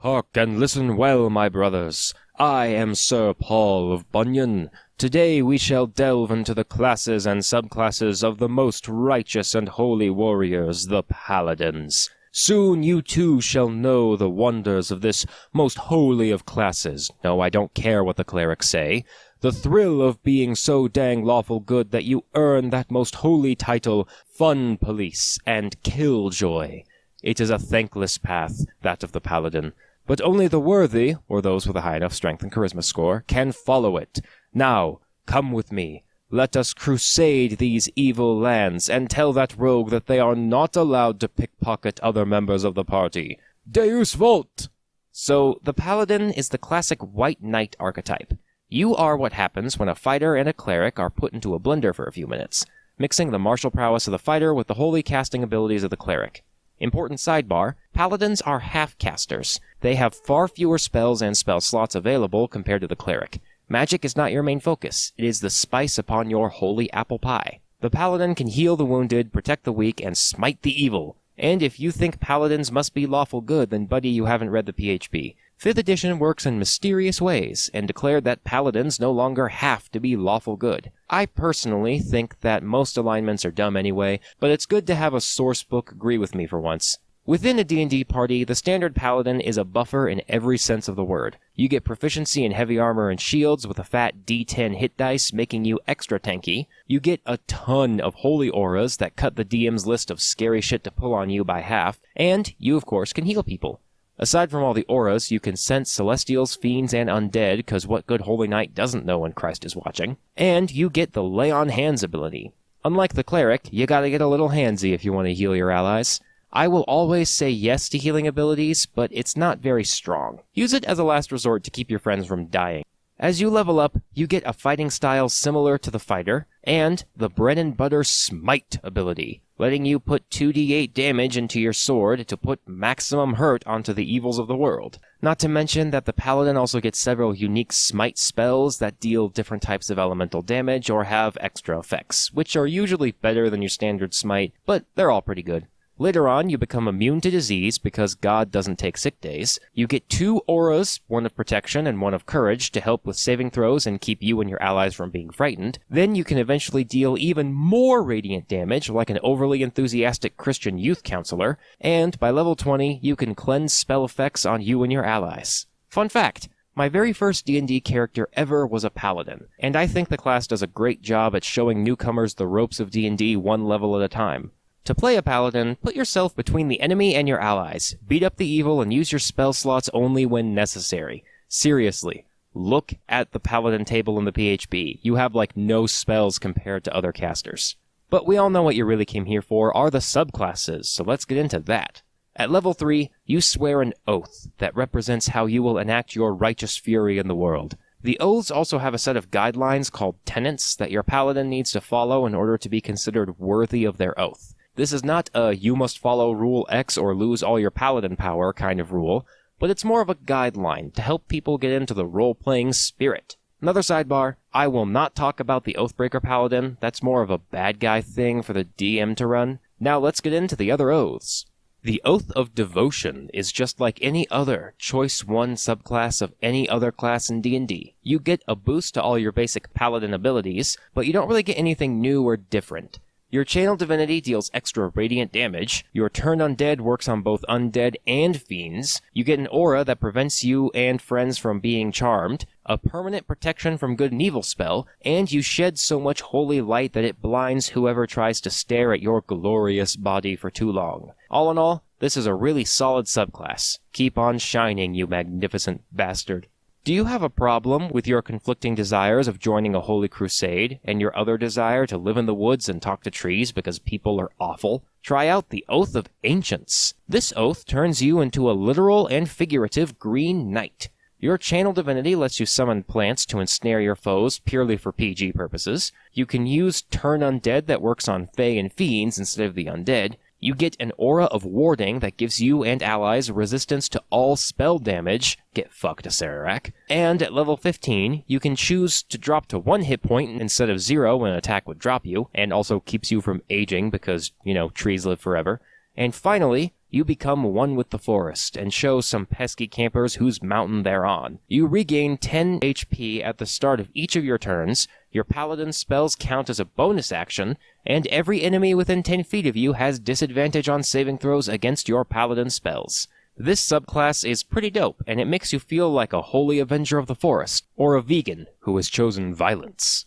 Hark and listen well, my brothers. I am Sir Paul of Bunyan. Today we shall delve into the classes and subclasses of the most righteous and holy warriors, the Paladins. Soon you too shall know the wonders of this most holy of classes. No, I don't care what the clerics say. The thrill of being so dang lawful good that you earn that most holy title, Fun Police and Killjoy. It is a thankless path, that of the Paladin. But only the worthy, or those with a high enough strength and charisma score, can follow it. Now, come with me. Let us crusade these evil lands, and tell that rogue that they are not allowed to pickpocket other members of the party. Deus Vult! So, the Paladin is the classic White Knight archetype. You are what happens when a fighter and a cleric are put into a blender for a few minutes, mixing the martial prowess of the fighter with the holy casting abilities of the cleric. Important sidebar, Paladins are half-casters. They have far fewer spells and spell slots available compared to the cleric. Magic is not your main focus. It is the spice upon your holy apple pie. The Paladin can heal the wounded, protect the weak, and smite the evil. And if you think Paladins must be lawful good, then buddy, you haven't read the PHP. 5th edition works in mysterious ways, and declared that Paladins no longer have to be lawful good. I personally think that most alignments are dumb anyway, but it's good to have a source book agree with me for once. Within a D&D party, the standard Paladin is a buffer in every sense of the word. You get proficiency in heavy armor and shields with a fat D10 hit dice, making you extra tanky. You get a ton of holy auras that cut the DM's list of scary shit to pull on you by half, and you of course can heal people. Aside from all the auras, you can sense celestials, fiends, and undead, cause what good holy knight doesn't know when Christ is watching. And you get the lay on hands ability. Unlike the cleric, you gotta get a little handsy if you want to heal your allies. I will always say yes to healing abilities, but it's not very strong. Use it as a last resort to keep your friends from dying. As you level up, you get a fighting style similar to the fighter, and the bread and butter smite ability, letting you put 2d8 damage into your sword to put maximum hurt onto the evils of the world. Not to mention that the Paladin also gets several unique smite spells that deal different types of elemental damage or have extra effects, which are usually better than your standard smite, but they're all pretty good. Later on, you become immune to disease because God doesn't take sick days. You get 2 auras, one of protection and one of courage, to help with saving throws and keep you and your allies from being frightened. Then you can eventually deal even more radiant damage, like an overly enthusiastic Christian youth counselor. And by level 20, you can cleanse spell effects on you and your allies. Fun fact! My very first D&D character ever was a Paladin, and I think the class does a great job at showing newcomers the ropes of D&D one level at a time. To play a Paladin, put yourself between the enemy and your allies, beat up the evil, and use your spell slots only when necessary. Seriously, look at the Paladin table in the PHP. You have like no spells compared to other casters. But we all know what you really came here for are the subclasses, so let's get into that. At level 3, you swear an oath that represents how you will enact your righteous fury in the world. The oaths also have a set of guidelines called tenets that your Paladin needs to follow in order to be considered worthy of their oath. This is not a you must follow rule X or lose all your Paladin power kind of rule, but it's more of a guideline to help people get into the role-playing spirit. Another sidebar, I will not talk about the Oathbreaker Paladin. That's more of a bad guy thing for the DM to run. Now let's get into the other oaths. The Oath of Devotion is just like any other Choice 1 subclass of any other class in D&D. You get a boost to all your basic Paladin abilities, but you don't really get anything new or different. Your Channel Divinity deals extra radiant damage, your Turn Undead works on both undead and fiends, you get an aura that prevents you and friends from being charmed, a permanent protection from good and evil spell, and you shed so much holy light that it blinds whoever tries to stare at your glorious body for too long. All in all, this is a really solid subclass. Keep on shining, you magnificent bastard. Do you have a problem with your conflicting desires of joining a holy crusade and your other desire to live in the woods and talk to trees because people are awful? Try out the Oath of Ancients. This oath turns you into a literal and figurative Green Knight. Your Channel Divinity lets you summon plants to ensnare your foes purely for PG purposes. You can use Turn Undead that works on Fae and Fiends instead of the undead. You get an aura of warding that gives you and allies resistance to all spell damage. Get fucked, Acererak. And at level 15, you can choose to drop to 1 hit point instead of 0 when an attack would drop you, and also keeps you from aging because, trees live forever. And finally, you become one with the forest and show some pesky campers whose mountain they're on. You regain 10 HP at the start of each of your turns, your paladin spells count as a bonus action, and every enemy within 10 feet of you has disadvantage on saving throws against your paladin spells. This subclass is pretty dope, and it makes you feel like a holy avenger of the forest, or a vegan who has chosen violence.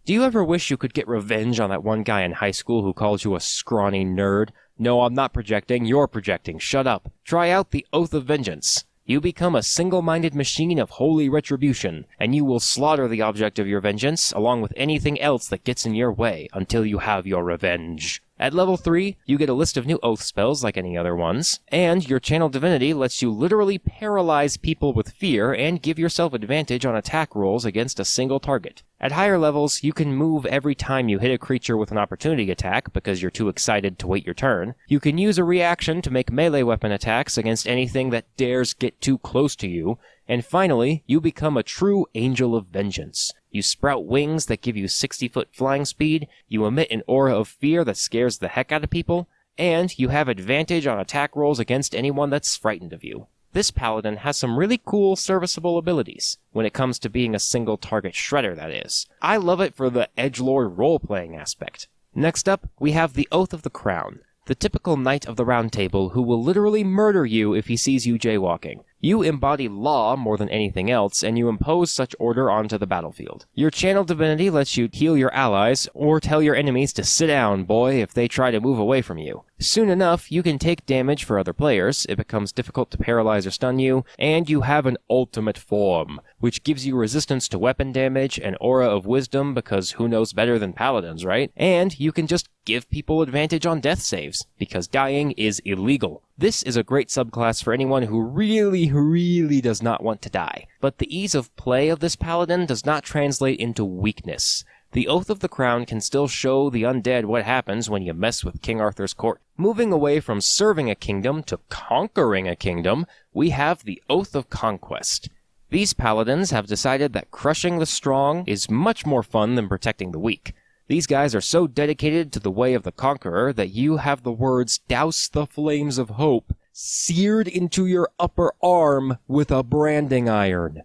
Do you ever wish you could get revenge on that one guy in high school who called you a scrawny nerd? No, I'm not projecting, you're projecting, shut up. Try out the Oath of Vengeance. You become a single-minded machine of holy retribution, and you will slaughter the object of your vengeance, along with anything else that gets in your way, until you have your revenge. At level 3, you get a list of new oath spells like any other ones, and your channel divinity lets you literally paralyze people with fear and give yourself advantage on attack rolls against a single target. At higher levels, you can move every time you hit a creature with an opportunity attack because you're too excited to wait your turn. You can use a reaction to make melee weapon attacks against anything that dares get too close to you, and finally, you become a true angel of vengeance. You sprout wings that give you 60-foot flying speed, you emit an aura of fear that scares the heck out of people, and you have advantage on attack rolls against anyone that's frightened of you. This paladin has some really cool serviceable abilities, when it comes to being a single target shredder, that is. I love it for the edgelord role-playing aspect. Next up, we have the Oath of the Crown, the typical Knight of the Round Table who will literally murder you if he sees you jaywalking. You embody law more than anything else, and you impose such order onto the battlefield. Your channel divinity lets you heal your allies, or tell your enemies to sit down, boy, if they try to move away from you. Soon enough, you can take damage for other players, it becomes difficult to paralyze or stun you, and you have an ultimate form, which gives you resistance to weapon damage, an aura of wisdom, because who knows better than paladins, right? And you can just give people advantage on death saves, because dying is illegal. This is a great subclass for anyone who really does not want to die. But the ease of play of this paladin does not translate into weakness. The Oath of the Crown can still show the undead what happens when you mess with King Arthur's court. Moving away from serving a kingdom to conquering a kingdom, we have the Oath of Conquest. These paladins have decided that crushing the strong is much more fun than protecting the weak. These guys are so dedicated to the way of the conqueror that you have the words "douse the flames of hope" seared into your upper arm with a branding iron.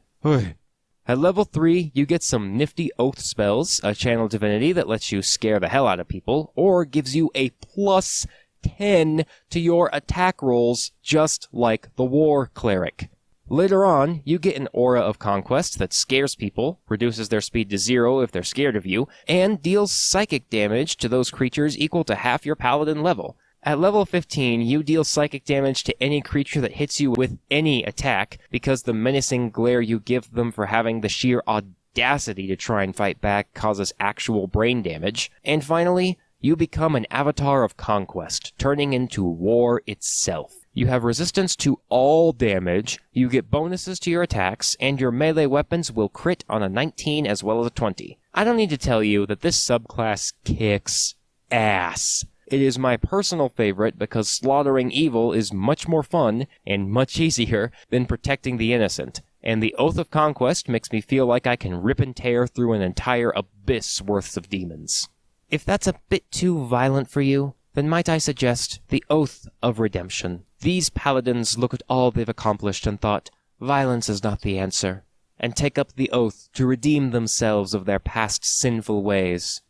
At level 3, you get some nifty oath spells, a channel divinity that lets you scare the hell out of people, or gives you a plus 10 to your attack rolls, just like the war cleric. Later on, you get an aura of conquest that scares people, reduces their speed to 0 if they're scared of you, and deals psychic damage to those creatures equal to half your paladin level. At level 15, you deal psychic damage to any creature that hits you with any attack, because the menacing glare you give them for having the sheer audacity to try and fight back causes actual brain damage. And finally, you become an avatar of conquest, turning into war itself. You have resistance to all damage, you get bonuses to your attacks, and your melee weapons will crit on a 19 as well as a 20. I don't need to tell you that this subclass kicks ass. It is my personal favorite because slaughtering evil is much more fun and much easier than protecting the innocent, and the Oath of Conquest makes me feel like I can rip and tear through an entire abyss worth of demons. If that's a bit too violent for you, then might I suggest the Oath of Redemption. These paladins look at all they've accomplished and thought, violence is not the answer, and take up the oath to redeem themselves of their past sinful ways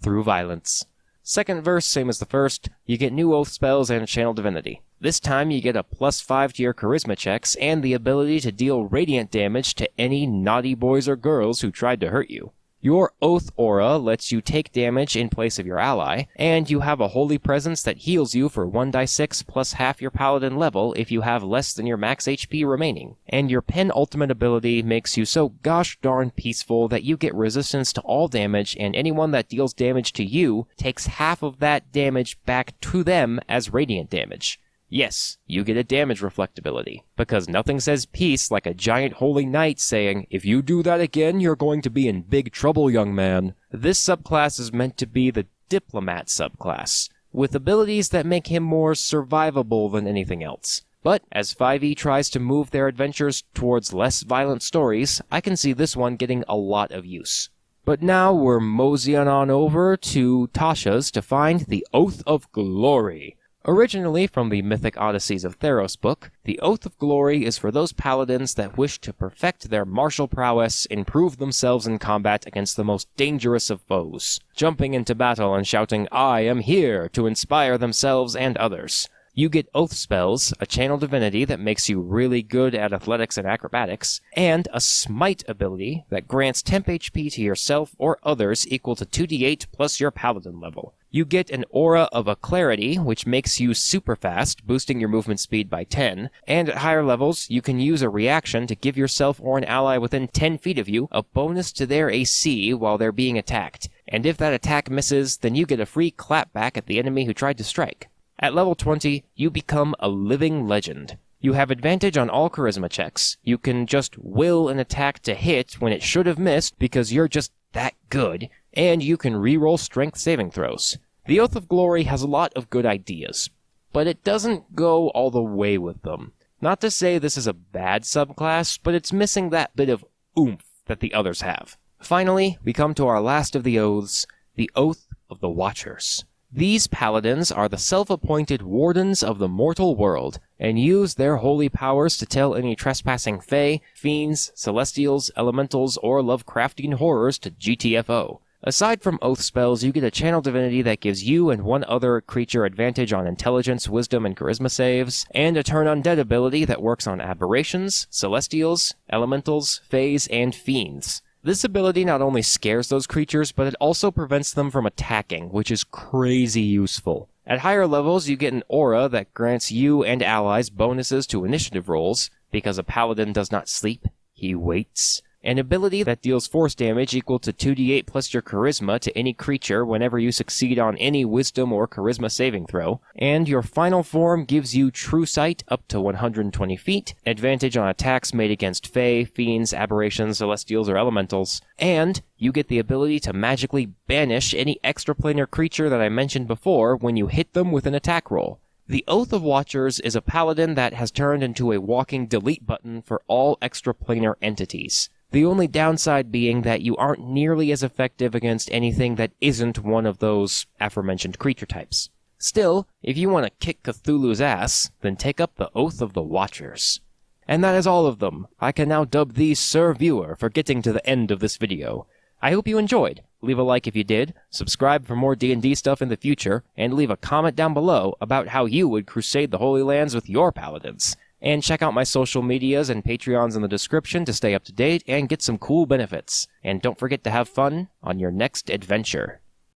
through violence. Second verse, same as the first, you get new oath spells and channel divinity. This time you get a +5 to your charisma checks and the ability to deal radiant damage to any naughty boys or girls who tried to hurt you. Your Oath aura lets you take damage in place of your ally, and you have a holy presence that heals you for 1d6 plus half your paladin level if you have less than your max HP remaining. And your penultimate ability makes you so gosh darn peaceful that you get resistance to all damage, and anyone that deals damage to you takes half of that damage back to them as radiant damage. Yes, you get a damage reflectability, because nothing says peace like a giant holy knight saying, if you do that again, you're going to be in big trouble, young man. This subclass is meant to be the diplomat subclass, with abilities that make him more survivable than anything else. But as 5e tries to move their adventures towards less violent stories, I can see this one getting a lot of use. But now we're moseying on over to Tasha's to find the Oath of Glory. Originally from the Mythic Odysseys of Theros book, the Oath of Glory is for those paladins that wish to perfect their martial prowess and prove themselves in combat against the most dangerous of foes, jumping into battle and shouting, "I am here," to inspire themselves and others. You get Oath spells, a channel divinity that makes you really good at athletics and acrobatics, and a Smite ability that grants temp HP to yourself or others equal to 2d8 plus your paladin level. You get an Aura of a Clarity, which makes you super fast, boosting your movement speed by 10, and at higher levels, you can use a reaction to give yourself or an ally within 10 feet of you a bonus to their AC while they're being attacked, and if that attack misses, then you get a free clap back at the enemy who tried to strike. At level 20, you become a living legend. You have advantage on all charisma checks. You can just will an attack to hit when it should have missed because you're just that good, and you can reroll strength saving throws. The Oath of Glory has a lot of good ideas, but it doesn't go all the way with them. Not to say this is a bad subclass, but it's missing that bit of oomph that the others have. Finally, we come to our last of the oaths, the Oath of the Watchers. These paladins are the self-appointed wardens of the mortal world, and use their holy powers to tell any trespassing fae, fiends, celestials, elementals, or Lovecraftian horrors to GTFO. Aside from oath spells, you get a channel divinity that gives you and one other creature advantage on intelligence, wisdom, and charisma saves, and a turn undead ability that works on aberrations, celestials, elementals, faes, and fiends. This ability not only scares those creatures, but it also prevents them from attacking, which is crazy useful. At higher levels, you get an aura that grants you and allies bonuses to initiative rolls, because a paladin does not sleep, he waits. An ability that deals force damage equal to 2d8 plus your charisma to any creature whenever you succeed on any wisdom or charisma saving throw. And your final form gives you true sight up to 120 feet, advantage on attacks made against fae, fiends, aberrations, celestials, or elementals, and you get the ability to magically banish any extraplanar creature that I mentioned before when you hit them with an attack roll. The Oath of Watchers is a paladin that has turned into a walking delete button for all extraplanar entities. The only downside being that you aren't nearly as effective against anything that isn't one of those aforementioned creature types. Still, if you want to kick Cthulhu's ass, then take up the Oath of the Watchers. And that is all of them. I can now dub thee Sir Viewer for getting to the end of this video. I hope you enjoyed. Leave a like if you did, subscribe for more D&D stuff in the future, and leave a comment down below about how you would crusade the Holy Lands with your paladins. And check out my social medias and Patreons in the description to stay up to date and get some cool benefits. And don't forget to have fun on your next adventure.